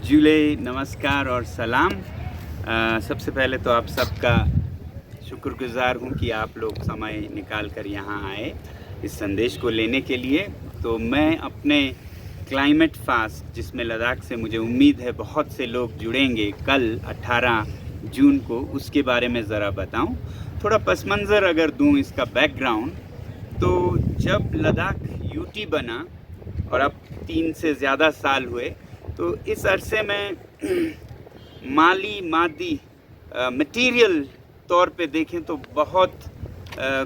जुले नमस्कार और सलाम। सबसे पहले तो आप सबका शुक्रगुज़ार हूँ कि आप लोग समय निकाल कर यहाँ आए इस संदेश को लेने के लिए। तो मैं अपने क्लाइमेट फास्ट, जिसमें लद्दाख से मुझे उम्मीद है बहुत से लोग जुड़ेंगे कल 18 जून को, उसके बारे में ज़रा बताऊँ। थोड़ा पस मंज़र अगर दूँ इसका बैकग्राउंड, तो जब लद्दाख यूटी बना और अब 3 से ज़्यादा साल हुए, तो इस अरसे में माली मादी मटेरियल तौर पे देखें तो बहुत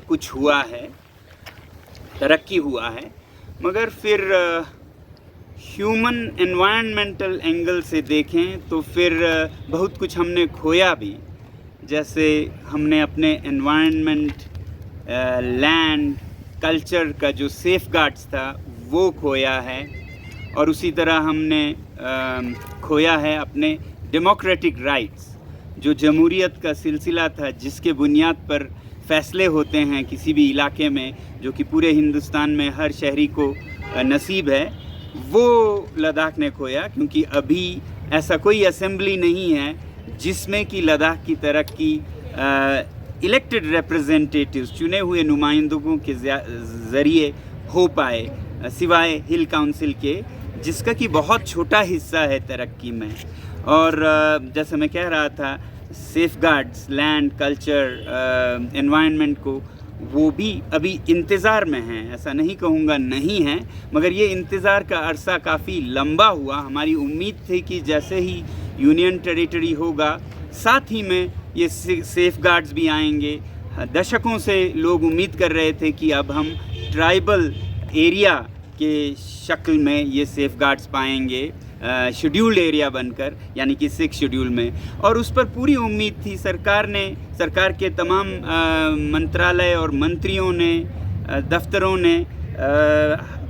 कुछ हुआ है, तरक्की हुआ है। मगर फिर ह्यूमन एनवायरनमेंटल एंगल से देखें तो फिर बहुत कुछ हमने खोया भी। जैसे हमने अपने एनवायरनमेंट, लैंड, कल्चर का जो सेफगार्ड्स था वो खोया है, और उसी तरह हमने खोया है अपने डेमोक्रेटिक राइट्स। जो जमहूरियत का सिलसिला था, जिसके बुनियाद पर फ़ैसले होते हैं किसी भी इलाके में, जो कि पूरे हिंदुस्तान में हर शहरी को नसीब है, वो लद्दाख ने खोया। क्योंकि अभी ऐसा कोई असेंबली नहीं है जिसमें कि लद्दाख की तरक्की इलेक्टेड रिप्रेजेंटेटिव्स, चुने हुए नुमाइंदों के ज़रिए हो पाए, सिवाय हिल काउंसिल के, जिसका कि बहुत छोटा हिस्सा है तरक्की में। और जैसे मैं कह रहा था, सेफगार्ड्स, लैंड, कल्चर, एनवायरनमेंट को, वो भी अभी इंतज़ार में हैं। ऐसा नहीं कहूँगा नहीं है, मगर ये इंतज़ार का अरसा काफ़ी लंबा हुआ। हमारी उम्मीद थी कि जैसे ही यूनियन टेरिटरी होगा, साथ ही में ये सेफगार्ड्स भी आएंगे। दशकों से लोग उम्मीद कर रहे थे कि अब हम ट्राइबल एरिया के शक्ल में ये सेफगार्ड्स पाएंगे, शेड्यूल्ड एरिया बनकर, यानी कि 6 शेड्यूल में। और उस पर पूरी उम्मीद थी। सरकार के तमाम मंत्रालय और मंत्रियों ने, दफ्तरों ने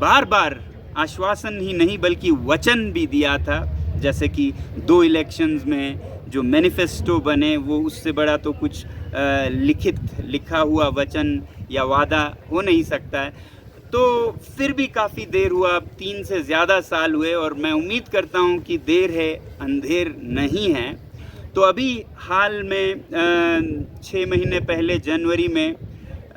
बार बार आश्वासन ही नहीं बल्कि वचन भी दिया था। जैसे कि 2 इलेक्शंस में जो मैनिफेस्टो बने, वो उससे बड़ा तो कुछ लिखा हुआ वचन या वादा हो नहीं सकता है। तो फिर भी काफ़ी देर हुआ, अब 3 से ज़्यादा साल हुए, और मैं उम्मीद करता हूँ कि देर है अंधेर नहीं है। तो अभी हाल में 6 महीने पहले जनवरी में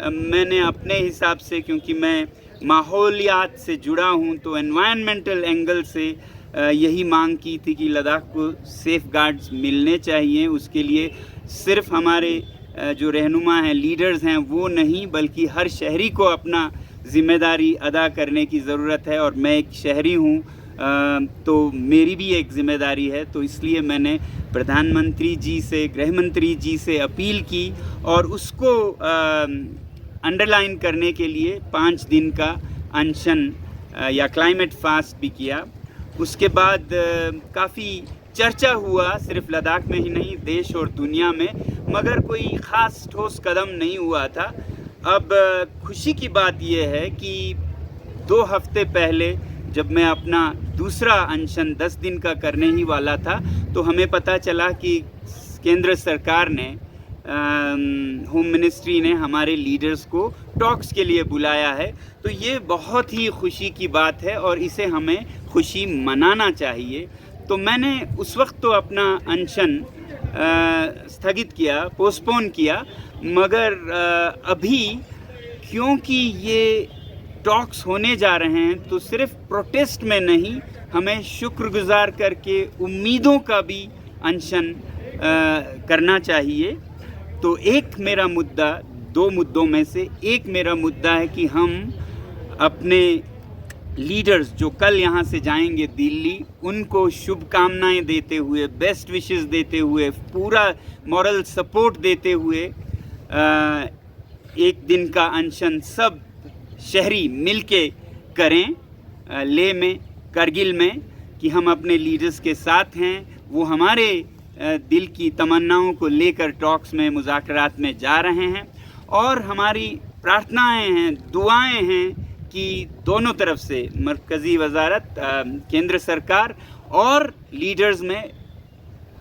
मैंने अपने हिसाब से, क्योंकि मैं माहौलियात से जुड़ा हूँ, तो एनवायरनमेंटल एंगल से यही मांग की थी कि लद्दाख को सेफगार्ड्स मिलने चाहिए। उसके लिए सिर्फ हमारे जो रहनुमा हैं, लीडर्स हैं, वो नहीं, बल्कि हर शहरी को अपना ज़िम्मेदारी अदा करने की ज़रूरत है। और मैं एक शहरी हूँ, तो मेरी भी एक ज़िम्मेदारी है। तो इसलिए मैंने प्रधानमंत्री जी से, गृह मंत्री जी से अपील की, और उसको अंडरलाइन करने के लिए 5 दिन का अनशन या क्लाइमेट फास्ट भी किया। उसके बाद काफ़ी चर्चा हुआ, सिर्फ लद्दाख में ही नहीं, देश और दुनिया में, मगर कोई ख़ास ठोस कदम नहीं हुआ था। अब खुशी की बात यह है कि 2 हफ्ते पहले जब मैं अपना दूसरा अनशन 10 दिन का करने ही वाला था, तो हमें पता चला कि केंद्र सरकार ने, होम मिनिस्ट्री ने हमारे लीडर्स को टॉक्स के लिए बुलाया है। तो ये बहुत ही खुशी की बात है और इसे हमें खुशी मनाना चाहिए। तो मैंने उस वक्त तो अपना अनशन स्थगित किया, पोस्टपोन किया, मगर अभी क्योंकि ये टॉक्स होने जा रहे हैं, तो सिर्फ प्रोटेस्ट में नहीं, हमें शुक्रगुजार करके उम्मीदों का भी अनशन करना चाहिए। तो एक मेरा मुद्दा, 2 मुद्दों में से एक मेरा मुद्दा है कि हम अपने लीडर्स जो कल यहाँ से जाएंगे दिल्ली, उनको शुभकामनाएं देते हुए, बेस्ट विशेस देते हुए, पूरा मॉरल सपोर्ट देते हुए एक दिन का अनशन सब शहरी मिलके करें, लेह में, करगिल में, कि हम अपने लीडर्स के साथ हैं। वो हमारे दिल की तमन्नाओं को लेकर टॉक्स में, मुज़ाकरात में जा रहे हैं, और हमारी प्रार्थनाएं हैं, दुआएं हैं कि दोनों तरफ से, मरकज़ी वज़ारत, केंद्र सरकार और लीडर्स में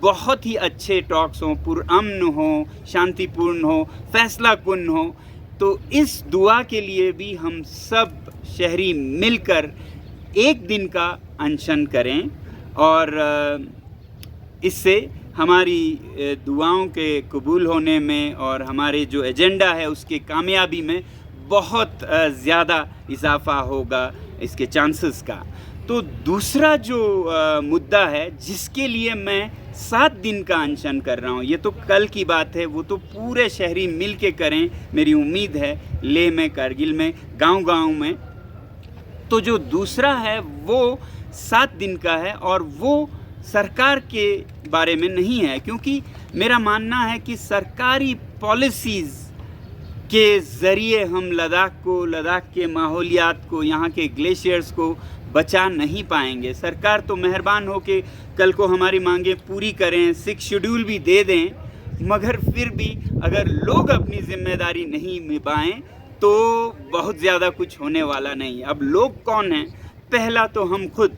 बहुत ही अच्छे टॉक्स हों, पुरअमन हो, शांतिपूर्ण हो, फैसला कुन हो। तो इस दुआ के लिए भी हम सब शहरी मिलकर एक दिन का अनशन करें और इससे हमारी दुआओं के कबूल होने में और हमारे जो एजेंडा है उसके कामयाबी में बहुत ज़्यादा इजाफ़ा होगा इसके चांसेस का। तो दूसरा जो मुद्दा है जिसके लिए मैं 7 दिन का अनशन कर रहा हूँ, ये तो कल की बात है, वो तो पूरे शहरी मिल के करें, मेरी उम्मीद है, लेह में, कारगिल में, गांव-गांव में। तो जो दूसरा है वो 7 दिन का है और वो सरकार के बारे में नहीं है, क्योंकि मेरा मानना है कि सरकारी पॉलिसीज़ के ज़रिए हम लद्दाख को, लद्दाख के माहौलियात को, यहाँ के ग्लेशियर्स को बचा नहीं पाएंगे। सरकार तो मेहरबान हो के कल को हमारी मांगें पूरी करें, 6 शेड्यूल भी दे दें, मगर फिर भी अगर लोग अपनी जिम्मेदारी नहीं निभाएं तो बहुत ज़्यादा कुछ होने वाला नहीं। अब लोग कौन हैं? पहला तो हम खुद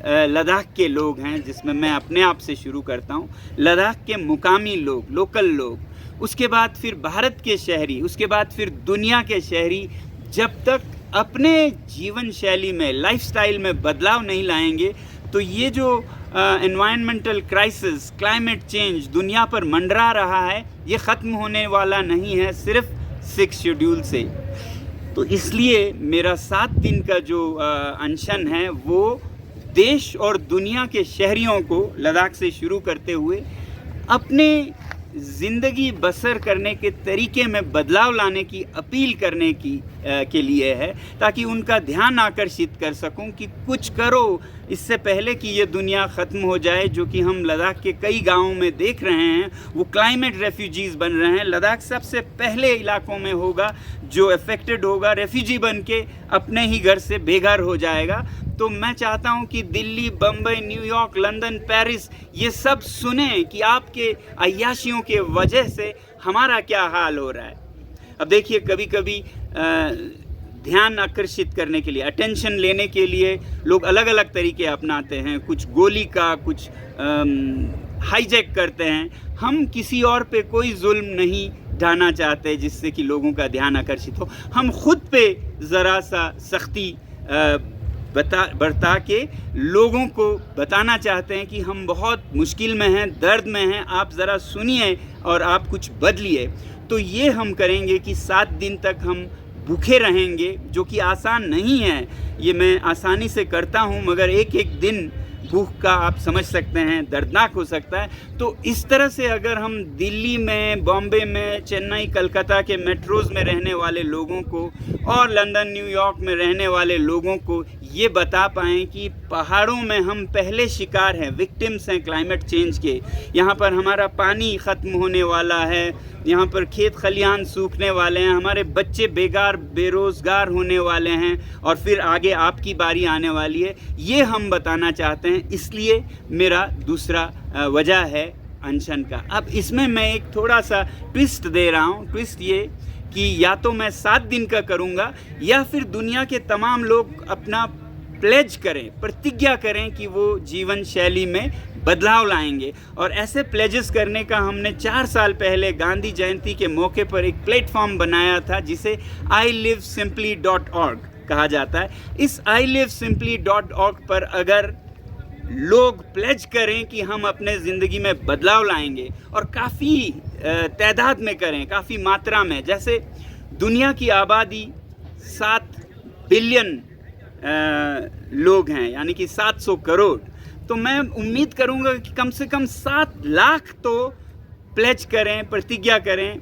लद्दाख के लोग हैं, जिसमें मैं अपने आप से शुरू करता हूँ। लद्दाख के मुकामी लोग, लोकल लोग, उसके बाद फिर भारत के शहरी, उसके बाद फिर दुनिया के शहरी जब तक अपने जीवन शैली में, लाइफस्टाइल में बदलाव नहीं लाएंगे तो ये जो एनवायरमेंटल क्राइसिस, क्लाइमेट चेंज दुनिया पर मंडरा रहा है, ये ख़त्म होने वाला नहीं है सिर्फ 6 शेड्यूल से। तो इसलिए मेरा 7 दिन का जो अनशन है वो देश और दुनिया के शहरियों को लद्दाख से शुरू करते हुए अपने ज़िंदगी बसर करने के तरीके में बदलाव लाने की अपील करने की के लिए है, ताकि उनका ध्यान आकर्षित कर सकूं कि कुछ करो इससे पहले कि ये दुनिया ख़त्म हो जाए, जो कि हम लद्दाख के कई गांवों में देख रहे हैं। वो क्लाइमेट रेफ्यूजीज़ बन रहे हैं। लद्दाख सबसे पहले इलाकों में होगा जो अफेक्टेड होगा, रेफ्यूजी बन के अपने ही घर से बेघर हो जाएगा। तो मैं चाहता हूं कि Delhi, Bombay, New York, London, Paris ये सब सुने कि आपके अय्याशियों के वजह से हमारा क्या हाल हो रहा है। अब देखिए, कभी कभी ध्यान आकर्षित करने के लिए, अटेंशन लेने के लिए लोग अलग अलग तरीके अपनाते हैं। कुछ गोली का, कुछ हाईजैक करते हैं। हम किसी और पे कोई जुल्म नहीं ढाना चाहते जिससे कि लोगों का ध्यान आकर्षित हो। हम खुद पे ज़रा सा सख्ती बरता के लोगों को बताना चाहते हैं कि हम बहुत मुश्किल में हैं, दर्द में हैं, आप ज़रा सुनिए और आप कुछ बदलिए। तो ये हम करेंगे कि 7 दिन तक हम भूखे रहेंगे, जो कि आसान नहीं है। ये मैं आसानी से करता हूँ, मगर एक एक दिन भूख का आप समझ सकते हैं, दर्दनाक हो सकता है। तो इस तरह से अगर हम दिल्ली में, बॉम्बे में, चेन्नई, कलकत्ता के मेट्रोज़ में रहने वाले लोगों को और लंदन, न्यूयॉर्क में रहने वाले लोगों को ये बता पाएँ कि पहाड़ों में हम पहले शिकार हैं, विक्टिम्स हैं क्लाइमेट चेंज के। यहाँ पर हमारा पानी ख़त्म होने वाला है, यहाँ पर खेत खलिहान सूखने वाले हैं, हमारे बच्चे बेकार बेरोज़गार होने वाले हैं और फिर आगे आपकी बारी आने वाली है। ये हम बताना चाहते हैं, इसलिए मेरा दूसरा वजह है अनशन का। अब इसमें मैं एक थोड़ा सा ट्विस्ट दे रहा हूँ। ट्विस्ट ये कि या तो मैं 7 दिन का करूँगा या फिर दुनिया के तमाम लोग अपना प्लेज करें, प्रतिज्ञा करें कि वो जीवन शैली में बदलाव लाएंगे। और ऐसे प्लेजेस करने का हमने 4 साल पहले गांधी जयंती के मौके पर एक प्लेटफॉर्म बनाया था जिसे ilivesimply.org कहा जाता है। इस ilivesimply.org पर अगर लोग प्लेज करें कि हम अपने ज़िंदगी में बदलाव लाएंगे और काफ़ी तादाद में करें, काफ़ी मात्रा में, जैसे दुनिया की आबादी 7 बिलियन लोग हैं, यानी कि 700 करोड़, तो मैं उम्मीद करूंगा कि कम से कम 7 लाख तो प्लेज करें, प्रतिज्ञा करें,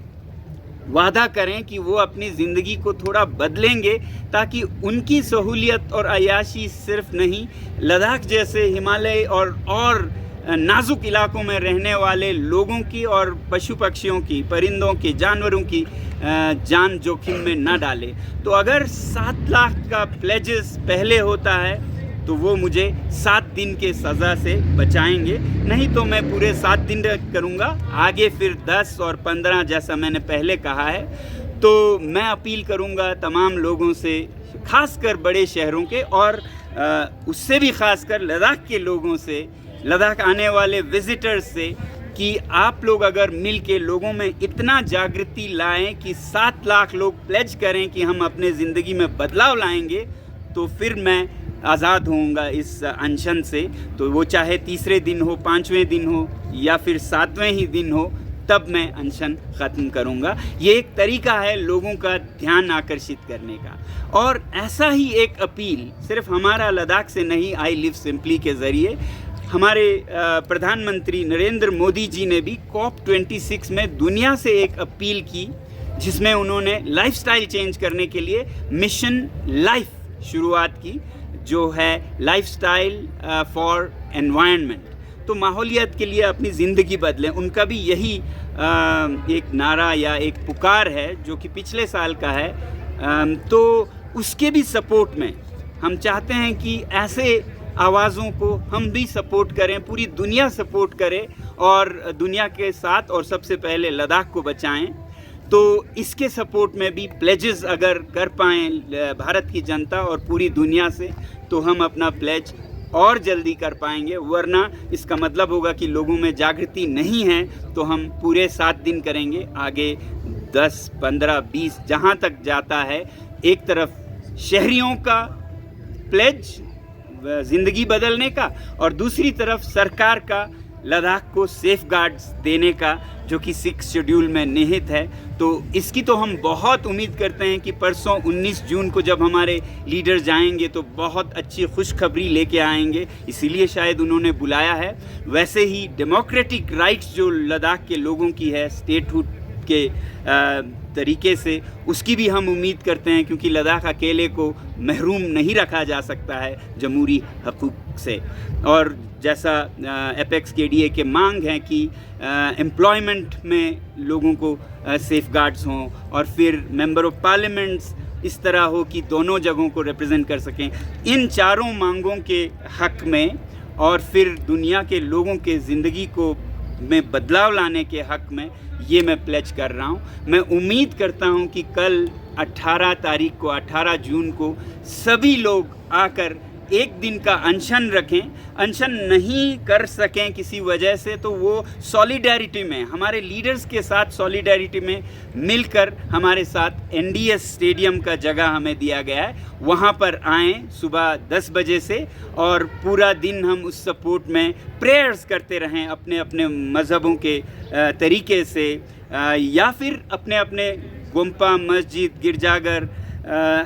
वादा करें कि वो अपनी ज़िंदगी को थोड़ा बदलेंगे, ताकि उनकी सहूलियत और अय्याशी सिर्फ नहीं, लद्दाख जैसे हिमालय और नाजुक इलाकों में रहने वाले लोगों की और पशु पक्षियों की, परिंदों की, जानवरों की जान जोखिम में न डाले। तो अगर 7 लाख का प्लेजेस पहले होता है तो वो मुझे 7 दिन के सज़ा से बचाएंगे। नहीं तो मैं पूरे 7 दिन करूँगा, आगे फिर 10 और 15 जैसा मैंने पहले कहा है। तो मैं अपील करूँगा तमाम लोगों से, खासकर बड़े शहरों के और उससे भी खासकर लद्दाख के लोगों से, लद्दाख आने वाले विज़िटर्स से, कि आप लोग अगर मिल के लोगों में इतना जागृति लाएं कि 7 लाख लोग प्लेज करें कि हम अपने ज़िंदगी में बदलाव लाएंगे, तो फिर मैं आज़ाद होऊंगा इस अनशन से, तो वो चाहे तीसरे दिन हो, 5वें दिन हो या फिर 7वें ही दिन हो, तब मैं अनशन ख़त्म करूंगा। ये एक तरीका है लोगों का ध्यान आकर्षित करने का। और ऐसा ही एक अपील सिर्फ हमारा लद्दाख से नहीं, आई लिव सिंपली के ज़रिए हमारे प्रधानमंत्री नरेंद्र मोदी जी ने भी COP26 में दुनिया से एक अपील की, जिसमें उन्होंने लाइफस्टाइल चेंज करने के लिए मिशन लाइफ शुरुआत की, जो है लाइफस्टाइल फॉर एनवायरनमेंट। तो माहौलियत के लिए अपनी ज़िंदगी बदलें, उनका भी यही एक नारा या एक पुकार है जो कि पिछले साल का है। तो उसके भी सपोर्ट में हम चाहते हैं कि ऐसे आवाज़ों को हम भी सपोर्ट करें, पूरी दुनिया सपोर्ट करे और दुनिया के साथ और सबसे पहले लद्दाख को बचाएं। तो इसके सपोर्ट में भी प्लेजेस अगर कर पाएँ भारत की जनता और पूरी दुनिया से, तो हम अपना प्लेज और जल्दी कर पाएंगे। वरना इसका मतलब होगा कि लोगों में जागृति नहीं है, तो हम पूरे 7 दिन करेंगे, आगे 10, 15, 20 जहाँ तक जाता है। एक तरफ शहरियों का प्लेज ज़िंदगी बदलने का, और दूसरी तरफ सरकार का लद्दाख को सेफ गार्ड्स देने का, जो कि 6 शेड्यूल में निहित है। तो इसकी तो हम बहुत उम्मीद करते हैं कि परसों 19 जून को जब हमारे लीडर जाएंगे तो बहुत अच्छी खुशखबरी लेके आएंगे, इसीलिए शायद उन्होंने बुलाया है। वैसे ही डेमोक्रेटिक राइट्स जो लद्दाख के लोगों की है स्टेटहुड के तरीके से, उसकी भी हम उम्मीद करते हैं, क्योंकि लद्दाख अकेले को महरूम नहीं रखा जा सकता है जमहूरी हकूक़ से। और जैसा एपेक्स KDA के मांग है कि एम्प्लॉयमेंट में लोगों को सेफ गार्ड्स हों, और फिर मेंबर ऑफ पार्लियामेंट्स इस तरह हो कि दोनों जगहों को रिप्रेजेंट कर सकें। इन चारों मांगों के हक में, और फिर दुनिया के लोगों के ज़िंदगी को में बदलाव लाने के हक में, ये मैं प्लेज कर रहा हूँ। मैं उम्मीद करता हूँ कि कल 18 तारीख को, 18 जून को सभी लोग आकर एक दिन का अनशन रखें। अनशन नहीं कर सकें किसी वजह से, तो वो सॉलिडेरिटी में, हमारे लीडर्स के साथ सॉलिडेरिटी में मिलकर हमारे साथ NDS स्टेडियम का जगह हमें दिया गया है, वहाँ पर आएँ सुबह 10 बजे से, और पूरा दिन हम उस सपोर्ट में प्रेयर्स करते रहें अपने अपने मज़हबों के तरीके से, या फिर अपने अपने गुम्पा, मस्जिद, गिरजाघर,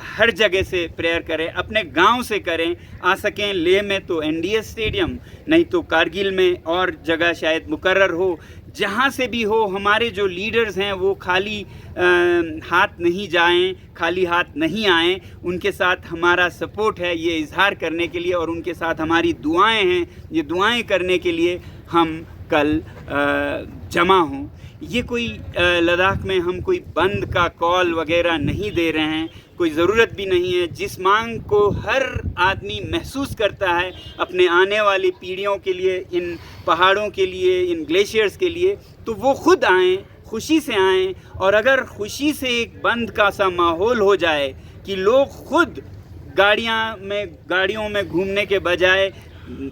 हर जगह से प्रेयर करें, अपने गांव से करें। आ सकें लेह में तो NDS स्टेडियम, नहीं तो कारगिल में और जगह शायद मुकर्रर हो, जहां से भी हो। हमारे जो लीडर्स हैं वो खाली हाथ नहीं जाएं, खाली हाथ नहीं आएँ। उनके साथ हमारा सपोर्ट है ये इजहार करने के लिए, और उनके साथ हमारी दुआएं हैं, ये दुआएं करने के लिए हम कल जमा हों। ये कोई लद्दाख में हम कोई बंद का कॉल वगैरह नहीं दे रहे हैं, कोई ज़रूरत भी नहीं है। जिस मांग को हर आदमी महसूस करता है अपने आने वाली पीढ़ियों के लिए, इन पहाड़ों के लिए, इन ग्लेशियर्स के लिए, तो वो खुद आएँ, खुशी से आएँ। और अगर खुशी से एक बंद का सा माहौल हो जाए कि लोग खुद गाड़ियों में घूमने के बजाय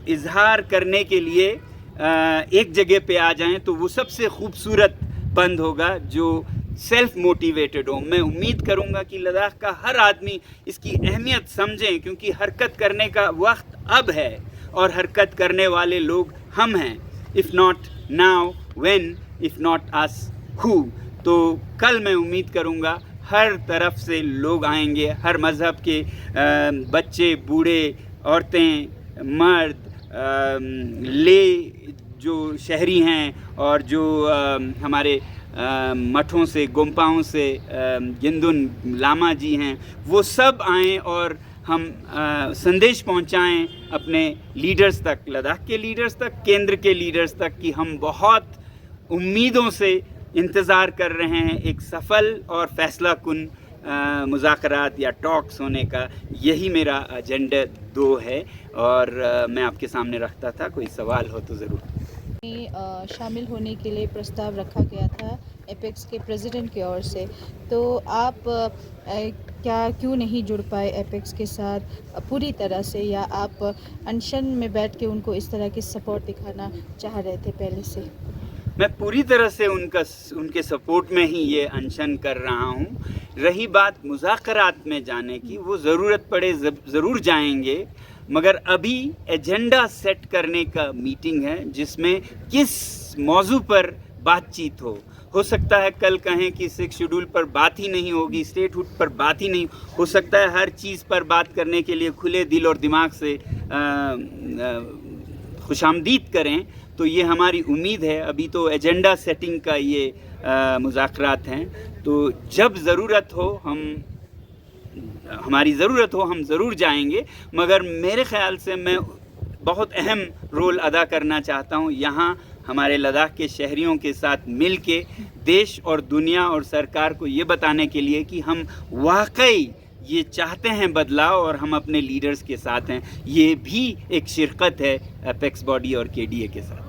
इजहार करने के लिए एक जगह पे आ जाएं, तो वो सबसे खूबसूरत बंद होगा जो सेल्फ मोटिवेटेड हो। मैं उम्मीद करूंगा कि लद्दाख का हर आदमी इसकी अहमियत समझें, क्योंकि हरकत करने का वक्त अब है, और हरकत करने वाले लोग हम हैं। If not now when, if not us who. तो कल मैं उम्मीद करूंगा हर तरफ से लोग आएंगे, हर मज़हब के बच्चे, बूढ़े, औरतें, मर्द, ले जो शहरी हैं, और जो हमारे मठों से, गुम्पाओं से गिंदुन लामा जी हैं, वो सब आएँ और हम संदेश पहुंचाएं अपने लीडर्स तक, लद्दाख के लीडर्स तक, केंद्र के लीडर्स तक, कि हम बहुत उम्मीदों से इंतज़ार कर रहे हैं एक सफल और फैसला कुन मुज़ाकरात या टॉक्स होने का। यही मेरा एजेंडा 2 है, और मैं आपके सामने रखता था, कोई सवाल हो तो ज़रूर। शामिल होने के लिए प्रस्ताव रखा गया था एपेक्स के प्रेसिडेंट की ओर से, तो आप क्यों नहीं जुड़ पाए एपेक्स के साथ पूरी तरह से, या आप अनशन में बैठ के उनको इस तरह की सपोर्ट दिखाना चाह रहे थे पहले से? मैं पूरी तरह से उनके सपोर्ट में ही ये अनशन कर रहा हूँ। रही बात मुज़ाकरात में जाने की, वो ज़रूरत पड़े ज़रूर जाएंगे, मगर अभी एजेंडा सेट करने का मीटिंग है, जिसमें किस मौजू पर बातचीत हो सकता है कल कहें कि 6 शेड्यूल पर बात ही नहीं होगी, स्टेटहुड पर बात ही नहीं हो सकता है। हर चीज़ पर बात करने के लिए खुले दिल और दिमाग से खुशामदीद करें, तो ये हमारी उम्मीद है। अभी तो एजेंडा सेटिंग का ये मुज़ाकरात हैं, तो जब ज़रूरत हो हमारी ज़रूरत हो हम ज़रूर जाएंगे। मगर मेरे ख़्याल से मैं बहुत अहम रोल अदा करना चाहता हूँ यहाँ हमारे लद्दाख के शहरियों के साथ मिल के, देश और दुनिया और सरकार को ये बताने के लिए कि हम वाकई ये चाहते हैं बदलाव और हम अपने लीडर्स के साथ हैं। ये भी एक शिरकत है एपेक्स बॉडी और केडीए के साथ।